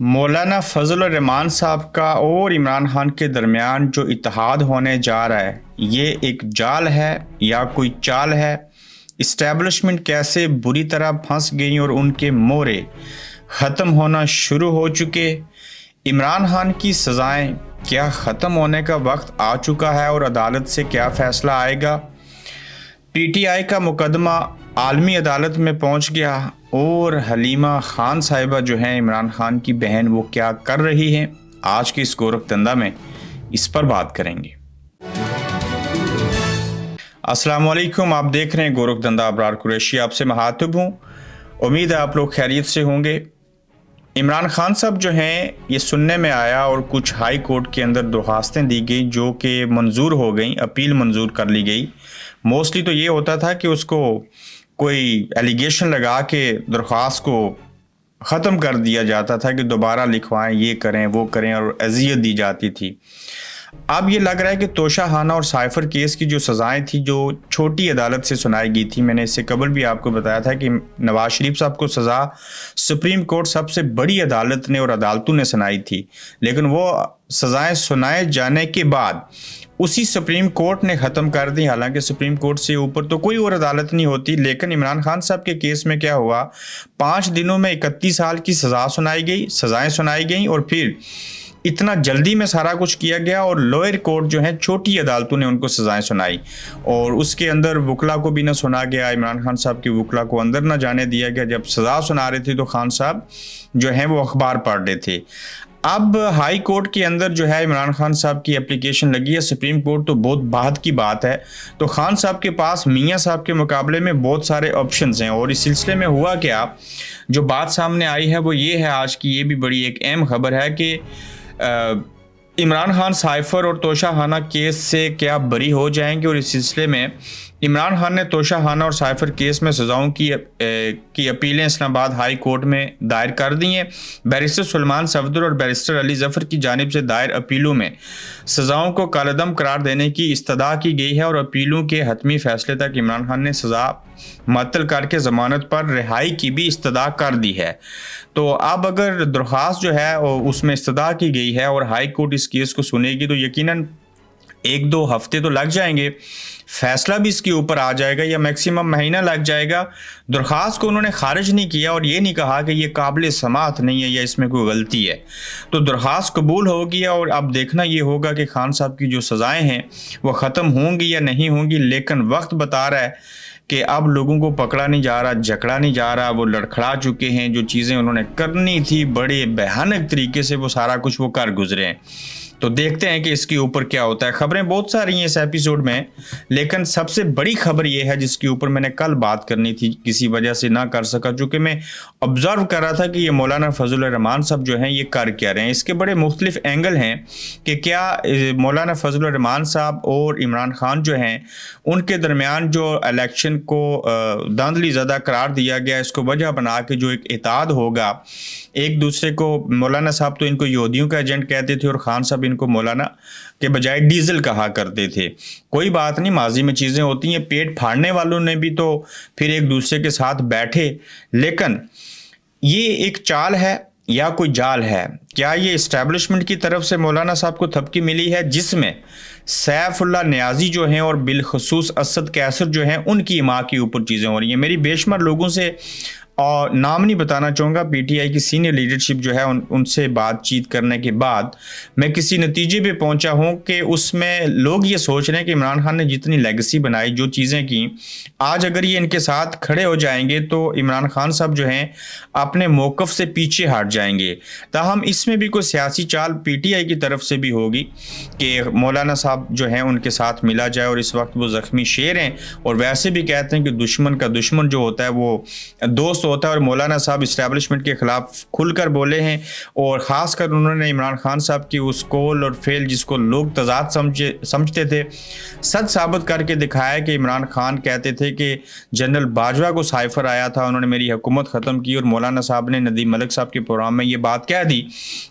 मौलाना फजल रहमान साहब का और इमरान खान के दरमियान जो इत्तेहाद होने जा रहा है, ये एक जाल है या कोई चाल है। इस्टेब्लिशमेंट कैसे बुरी तरह फंस गई और उनके मोहरे ख़त्म होना शुरू हो चुके। इमरान खान की सज़ाएं क्या ख़त्म होने का वक्त आ चुका है और अदालत से क्या फ़ैसला आएगा। पीटीआई का मुकदमा आलमी अदालत में पहुंच गया और हलीमा खान साहिबा जो हैं इमरान खान की बहन, वो क्या कर रही हैं। आज की इस गोरखधंधा में इस पर बात करेंगे। अस्सलाम वालेकुम, आप देख रहे हैं गोरखधंधा। अबरार कुरैशी आपसे मुखातिब हूँ। उम्मीद है आप लोग खैरियत से होंगे। इमरान खान साहब जो हैं, ये सुनने में आया और कुछ हाई कोर्ट के अंदर दरख्वास्तें दी गई जो कि मंजूर हो गई, अपील मंजूर कर ली गई। मोस्टली तो ये होता था कि उसको कोई एलिगेशन लगा के दरख्वास्त को ख़त्म कर दिया जाता था कि दोबारा लिखवाएं, ये करें वो करें, और अजियत दी जाती थी। अब ये लग रहा है कि तोशा खाना और साइफर केस की जो सज़ाएं थी, जो छोटी अदालत से सुनाई गई थी, मैंने इससे कबल भी आपको बताया था कि नवाज शरीफ साहब को सज़ा सुप्रीम कोर्ट सबसे बड़ी अदालत ने और अदालतों ने सुनाई थी, लेकिन वो सज़ाएं सुनाए जाने के बाद उसी सुप्रीम कोर्ट ने ख़त्म कर दी। हालांकि सुप्रीम कोर्ट से ऊपर तो कोई और अदालत नहीं होती। लेकिन इमरान खान साहब के केस में क्या हुआ, 5 दिनों में 31 साल की सज़ा सुनाई गई, सज़ाएं सुनाई गई, और फिर इतना जल्दी में सारा कुछ किया गया और लोअर कोर्ट जो है, छोटी अदालतों ने उनको सज़ाएं सुनाई, और उसके अंदर वकला को भी ना सुना गया। इमरान खान साहब के वकला को अंदर ना जाने दिया गया। जब सज़ा सुना रहे थे तो खान साहब जो हैं वो अखबार पढ़ रहे थे। अब हाई कोर्ट के अंदर जो है इमरान खान साहब की एप्लीकेशन लगी है। सुप्रीम कोर्ट तो बहुत बाद की बात है, तो खान साहब के पास मियां साहब के मुकाबले में बहुत सारे ऑप्शंस हैं। और इस सिलसिले में हुआ क्या, जो बात सामने आई है वो ये है, आज की ये भी बड़ी एक अहम खबर है कि इमरान खान साइफर और तोशा खाना केस से क्या बरी हो जाएंगे। और इस सिलसिले में इमरान खान ने तोशा खाना और साइफर केस में सज़ाओं की अपीलें इस्लामाबाद हाई कोर्ट में दायर कर दी हैं। बैरिस्टर सुलेमान सफदर और बैरिस्टर अली जफ़र की जानिब से दायर अपीलों में सज़ाओं को कालअदम करार देने की इस्तदा की गई है और अपीलों के हतमी फैसले तक इमरान खान ने सज़ा मअतल करके ज़मानत पर रिहाई की भी इस्तदा कर दी है। तो अब अगर दरख्वास्त जो है उसमें इस्तदा की गई है और हाई कोर्ट इस केस को सुनेगी तो यकीनन 1-2 हफ्ते तो लग जाएंगे, फैसला भी इसके ऊपर आ जाएगा, या मैक्सिमम महीना लग जाएगा। दरख्वास्त को उन्होंने खारिज नहीं किया और ये नहीं कहा कि ये काबिल समाअत नहीं है या इसमें कोई गलती है। तो दरख्वास्त कबूल होगी और अब देखना ये होगा कि खान साहब की जो सज़ाएँ हैं वो ख़त्म होंगी या नहीं होंगी। लेकिन वक्त बता रहा है कि अब लोगों को पकड़ा नहीं जा रहा, जकड़ा नहीं जा रहा, वो लड़खड़ा चुके हैं। जो चीज़ें उन्होंने करनी थी बड़े भयानक तरीके से वो सारा कुछ वो कर गुजरे हैं। तो देखते हैं कि इसके ऊपर क्या होता है। खबरें बहुत सारी हैं इस एपिसोड में, लेकिन सबसे बड़ी खबर ये है जिसके ऊपर मैंने कल बात करनी थी, किसी वजह से ना कर सका, चूँकि मैं ऑब्ज़र्व कर रहा था कि ये मौलाना फजल रहमान साहब जो हैं ये कर क्या रहे हैं। इसके बड़े मुख्तलिफ एंगल हैं कि क्या मौलाना फजल रहमान साहब और इमरान खान जो हैं उनके दरमियान जो इलेक्शन को धांधली ज़दा करार दिया गया, इसको वजह बना के जो एक इत्तेहाद होगा एक दूसरे को। मौलाना साहब तो इनको यहूदियों का एजेंट कहते थे और खान साहब इनको मौलाना के बजाय डीजल कहा करते थे। कोई बात नहीं, माजी में चीज़ें होती हैं। पेट फाड़ने वालों ने भी तो फिर एक दूसरे के साथ बैठे। लेकिन ये एक चाल है या कोई जाल है? क्या ये इस्टेब्लिशमेंट की तरफ से मौलाना साहब को थपकी मिली है, जिसमें सैफुल्लाह नियाज़ी जो हैं और बिलखसूस असद कैसर जो हैं उनकी माँ के ऊपर चीज़ें हो रही हैं। मेरी बेशुमार लोगों से, और नाम नहीं बताना चाहूँगा, पीटीआई की सीनियर लीडरशिप जो है उनसे बातचीत करने के बाद मैं किसी नतीजे पे पहुँचा हूँ कि उसमें लोग ये सोच रहे हैं कि इमरान खान ने जितनी लेगेसी बनाई, जो चीज़ें की, आज अगर ये इनके साथ खड़े हो जाएंगे तो इमरान खान साहब जो हैं अपने मौक़िफ़ से पीछे हट जाएंगे। ताहम इसमें भी कोई सियासी चाल पीटीआई की तरफ से भी होगी कि मौलाना साहब जो हैं उनके साथ मिला जाए। और इस वक्त वो ज़ख्मी शेर हैं और वैसे भी कहते हैं कि दुश्मन का दुश्मन जो होता है वो दोस्त होता है। और मौलाना साहब इस्टेब्लिशमेंट के ख़िलाफ़ खुलकर बोले हैं और ख़ासकर उन्होंने इमरान खान साहब की उस कौल और फेल जिसको लोग तज़ाद समझते थे, सच साबित करके दिखाया कि इमरान खान कहते थे कि जनरल बाजवा को साइफर आया था, उन्होंने मेरी हुकूमत ख़त्म की। और मौलाना साहब ने नदीम मलिक साहब के प्रोग्राम में ये बात कह दी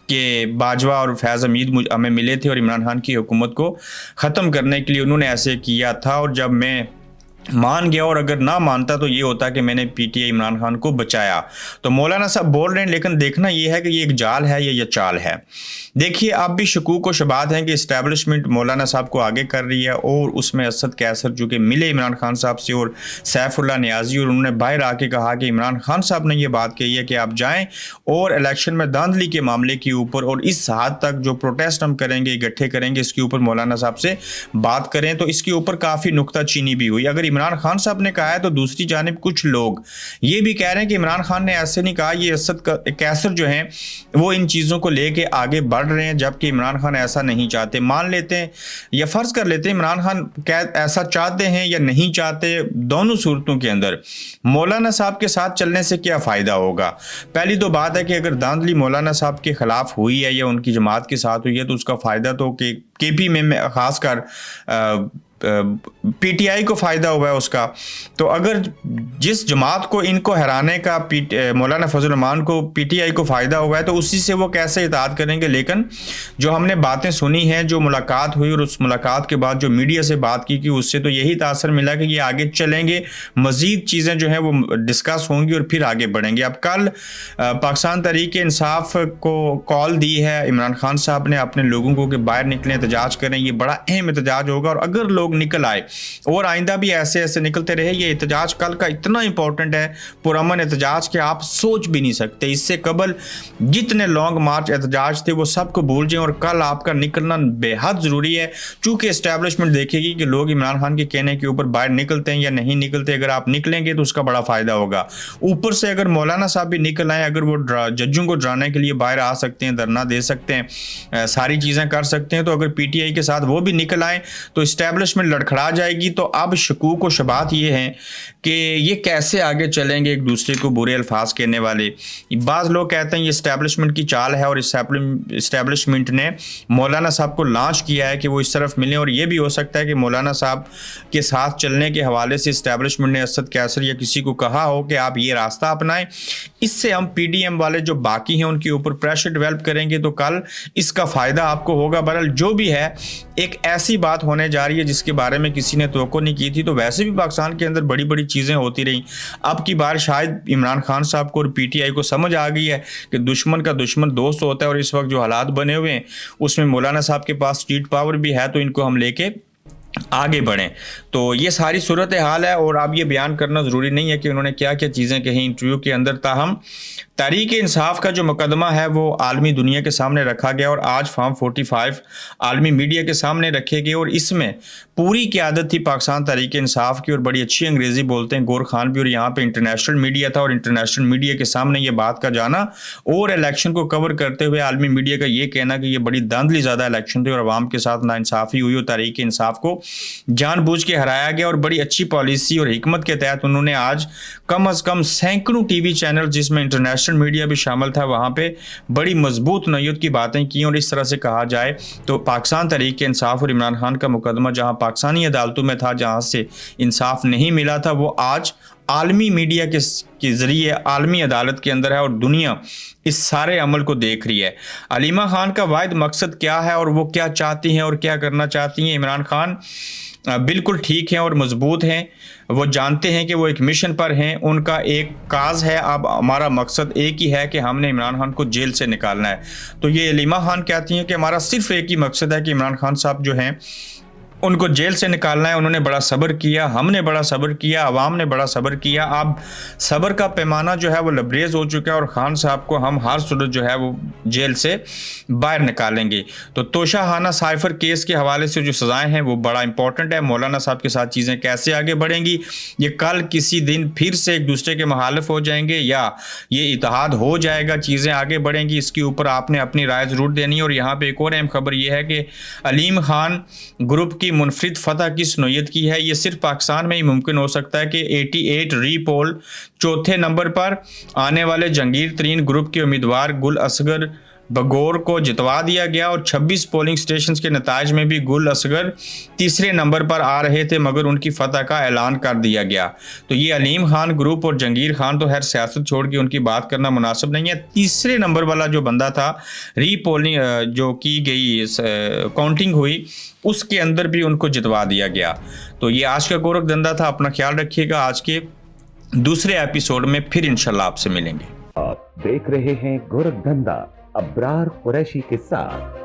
कि बाजवा और फैज़ हमीद हमें मिले थे और इमरान खान की हुकूमत को ख़त्म करने के लिए उन्होंने ऐसे किया था। और जब मैं मान गया और अगर ना मानता तो ये होता कि मैंने पीटीआई इमरान खान को बचाया। तो मौलाना साहब बोल रहे हैं, लेकिन देखना ये है कि ये एक जाल है या ये चाल है। देखिए, अब भी शकूक व शुबात हैं कि इस्टेब्लिशमेंट मौलाना साहब को आगे कर रही है और उसमें असद कैसर जो कि मिले इमरान खान साहब से और सैफुल्लाह नियाजी, और उन्होंने बाहर आके कहा कि इमरान खान साहब ने ये बात कही है कि आप जाएं और इलेक्शन में धांधली के मामले के ऊपर और इस हद तक जो प्रोटेस्ट हम करेंगे, इकट्ठे करेंगे, इसके ऊपर मौलाना साहब से बात करें। तो इसके ऊपर काफ़ी नुक्ताचीनी भी हुई। अगर इमरान खान साहब ने कहा है तो दूसरी जानिब कुछ लोग ये भी कह रहे हैं कि इमरान खान ने ऐसे नहीं कहा, ये असद कैसर जो हैं वो इन चीज़ों को लेके आगे बढ़ रहे हैं, जबकि इमरान खान ऐसा नहीं चाहते। मान लेते हैं या फ़र्ज़ कर लेते हैं इमरान खान ऐसा चाहते हैं या नहीं चाहते, दोनों सूरतों के अंदर मौलाना साहब के साथ चलने से क्या फ़ायदा होगा। पहली तो बात है कि अगर धांधली मौलाना साहब के ख़िलाफ़ हुई है या उनकी जमात के साथ हुई है तो उसका फ़ायदा तो केपी में ख़ासकर पीटीआई को फ़ायदा हुआ है उसका। तो अगर जिस जमात को इनको हराने का मौलाना फजल रहमान को पीटीआई को फ़ायदा हुआ है तो उसी से वो कैसे इताअत करेंगे। लेकिन जो हमने बातें सुनी हैं, जो मुलाकात हुई और उस मुलाकात के बाद जो मीडिया से बात की उससे तो यही तासर मिला कि ये आगे चलेंगे, मज़ीद चीज़ें जो हैं वो डिस्कस होंगी और फिर आगे बढ़ेंगे। अब कल पाकिस्तान तहरीक-ए-इंसाफ को कॉल दी है इमरान खान साहब ने अपने लोगों को कि बाहर निकलें, एहतजाज करें। ये बड़ा अहम एहतजाज होगा और अगर लोग निकल आए और आइंदा भी ऐसे ऐसे निकलते रहे, ये एहतजाज कल का इतना इंपॉर्टेंट है, पुरअमन एहतजाज कि आप सोच भी नहीं सकते। इससे कबल जितने लॉन्ग मार्च एहतजाज थे वो सबको भूल जाएं और कल आपका निकलना बेहद ज़रूरी है, चूँकि इस्टेब्लिशमेंट देखेगी कि लोग इमरान खान के कहने के ऊपर बाहर निकलते हैं या नहीं निकलते। अगर आप निकलेंगे तो उसका बड़ा फ़ायदा होगा। ऊपर से अगर मौलाना साहब भी निकल आए, अगर वो जज्जों को डराने के लिए बाहर आ सकते हैं, धरना दे सकते हैं, सारी चीज़ें कर सकते हैं, तो अगर पीटीआई के साथ वो भी निकल आए तो इस्टेब्लिशमेंट लड़खड़ा जाएगी। तो अब शकूक व शुबात ये हैं कि ये कैसे आगे चलेंगे एक दूसरे को बुरे अल्फाज कहने वाले। बाज़ लोग कहते हैं ये इस्टेब्लिशमेंट की चाल है और इस्टेब्लिशमेंट ने मौलाना साहब को लॉन्च किया है कि वो इस तरफ मिलें, और ये भी हो सकता है कि मौलाना साहब के साथ चलने के हवाले से इस्टेब्लिशमेंट ने असद कैसर या किसी को कहा हो कि आप ये रास्ता अपनाएं। इससे हम पीडीएम वाले जो बाकी हैं उनके ऊपर प्रेशर डेवलप करेंगे तो कल इसका फ़ायदा आपको होगा। बहरहाल जो भी है, एक ऐसी बात होने जा रही है जिसके बारे में किसी ने तवक्को नहीं की थी। तो वैसे भी पाकिस्तान के अंदर बड़ी बड़ी चीज़ें होती रहीं, अब की बार शायद इमरान खान साहब को और पीटीआई को समझ आ गई है कि दुश्मन का दुश्मन दोस्त होता है, और इस वक्त जो हालात बने हुए हैं उसमें मौलाना साहब के पास स्ट्रीट पावर भी है, तो इनको हम लेके आगे बढ़ें। तो ये सारी सूरत हाल है और अब ये बयान करना ज़रूरी नहीं है कि उन्होंने क्या क्या चीज़ें कही इंटरव्यू के अंदर। ताहम तहरीक इंसाफ का जो मुकदमा है वो आलमी दुनिया के सामने रखा गया और आज फॉर्म 45 आलमी मीडिया के सामने रखे गए, और इसमें पूरी क़यादत थी पाकिस्तान तहरीक इंसाफ की, और बड़ी अच्छी अंग्रेज़ी बोलते हैं गौर खान भी, और यहाँ पे इंटरनेशनल मीडिया था और इंटरनेशनल मीडिया के सामने ये बात का जाना और इलेक्शन को कवर करते हुए आलमी मीडिया का ये कहना कि ये बड़ी धांधली ज़्यादा इलेक्शन थी और अवाम के साथ नाइंसाफ़ी हुई और तहरीक इंसाफ को जानबूझ के हराया गया। और बड़ी अच्छी पॉलिसी और हिकमत के तहत उन्होंने आज कम अज़ कम सैकड़ों टीवी चैनल जिसमें इंटरनेशनल मीडिया भी शामिल था वहाँ पे बड़ी मजबूत नौयत की बातें की। और इस तरह से कहा जाए तो पाकिस्तान तहरीक इंसाफ और इमरान खान का मुकदमा जहाँ पाकिस्तानी अदालतों में था, जहाँ से इंसाफ नहीं मिला था, वो आज आलमी मीडिया के ज़रिए आलमी अदालत के अंदर है और दुनिया इस सारे अमल को देख रही है। अलीमा खान का वाहिद मकसद क्या है और वो क्या चाहती हैं और क्या करना चाहती हैं। इमरान खान बिल्कुल ठीक हैं और मजबूत हैं, वो जानते हैं कि वो एक मिशन पर हैं, उनका एक काज है। अब हमारा मकसद एक ही है कि हमने इमरान खान को जेल से निकालना है। तो ये अलीमा खान कहती हैं कि हमारा सिर्फ एक ही मकसद है कि इमरान खान साहब जो हैं उनको जेल से निकालना है। उन्होंने बड़ा सब्र किया, हमने बड़ा सब्र किया, अवाम ने बड़ा सब्र किया। अब सब्र का पैमाना जो है वो लबरेज हो चुका है और खान साहब को हम हर सूरत जो है वो जेल से बाहर निकालेंगे। तो तोशाखाना साइफर केस के हवाले से जो सज़ाएं हैं वो बड़ा इंपॉर्टेंट है। मौलाना साहब के साथ चीज़ें कैसे आगे बढ़ेंगी, ये कल किसी दिन फिर से एक दूसरे के मुखालिफ हो जाएंगे या ये इत्तेहाद हो जाएगा, चीज़ें आगे बढ़ेंगी, इसके ऊपर आपने अपनी राय ज़रूर देनी है। और यहाँ पर एक और अहम खबर ये है कि अलीम खान ग्रुप की मुनफरिद फतह किस नौयत की है, ये सिर्फ पाकिस्तान में ही मुमकिन हो सकता है कि 88 री पोल चौथे नंबर पर आने वाले जंगीर तरीन ग्रुप के उम्मीदवार गुल असगर बगौर को जितवा दिया गया और 26 पोलिंग स्टेशन के नताज में भी गुल असगर तीसरे नंबर पर आ रहे थे, मगर उनकी फतह का ऐलान कर दिया गया। तो ये अलीम खान ग्रुप और जंगीर खान तो खैर सियासत छोड़ के उनकी बात करना मुनासिब नहीं है। तीसरे नंबर वाला जो बंदा था, रीपोलिंग जो की गई, काउंटिंग हुई, उसके अंदर भी उनको जितवा दिया गया। तो ये आज का गोरख धंधा था। अपना ख्याल रखिएगा। आज के दूसरे एपिसोड में फिर इंशाल्लाह आपसे मिलेंगे। आप देख रहे हैं गोरख धंधा अब्रार कुरैशी के साथ।